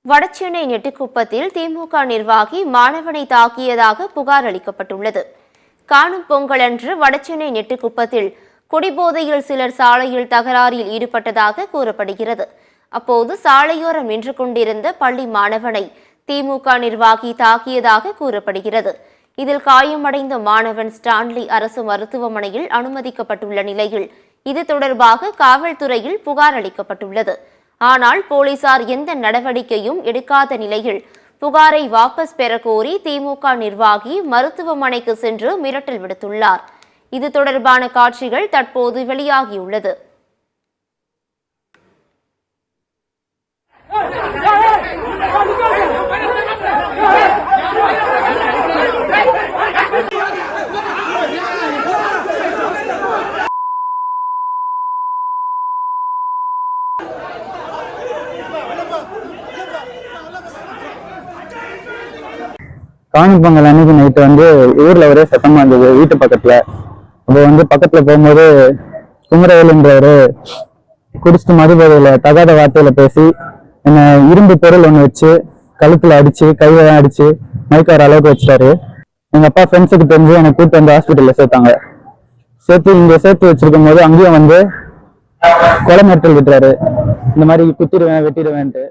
வடசென்னை நெட்டிக்குப்பத்தில் திமுக நிர்வாகி மாணவனை தாக்கியதாக புகார் அளிக்கப்பட்டுள்ளது. காணும் பொங்கலன்று வடசென்னை நெட்டிக்குப்பத்தில் குடிபோதையில் சிலர் சாலையில் தகராறில் ஈடுபட்டதாக கூறப்படுகிறது. அப்போது சாலையோரம் நின்று கொண்டிருந்த பள்ளி மாணவனை திமுக நிர்வாகி தாக்கியதாக கூறப்படுகிறது. இதில் காயமடைந்த மாணவன் ஸ்டான்லி அரசு மருத்துவமனையில் அனுமதிக்கப்பட்டுள்ள நிலையில் இது தொடர்பாக காவல்துறையில் புகார் அளிக்கப்பட்டுள்ளது. ஆனால் போலீசார் எந்த நடவடிக்கையும் எடுக்காத நிலையில் புகாரை வாபஸ் பெற கோரி திமுக நிர்வாகி மருத்துவமனைக்கு சென்று மிரட்டல் விடுத்துள்ளார். இது தொடர்பான காட்சிகள் தற்போது வெளியாகியுள்ளது. காணும் பொங்கல் அன்னைக்கு நைட்டு ஊர்ல ஒரே சத்தமா இருந்தது. வீட்டு பக்கத்துல அப்போ பக்கத்துல போகும்போது குமரவேலுன்றவரு குடிச்சிட்டு மதுபோதையில தகாத வார்த்தையில பேசி என்ன இரும்பு பொருள் ஒண்ணு வச்சு கழுத்துல அடிச்சு கையெல்லாம் அடிச்சு மயக்கார அளவுக்கு வச்சுட்டாரு. எங்க அப்பா ஃப்ரெண்ட்ஸுக்கு தெரிஞ்சு என்னை கூப்பிட்டு ஹாஸ்பிட்டல்ல சேர்த்தாங்க. இங்க சேர்த்து வச்சிருக்கும் போது அங்கேயும் கொலை மிரட்டல் விட்டுறாரு. இந்த மாதிரி குத்திடுவேன் வெட்டிடுவேன்ட்டு.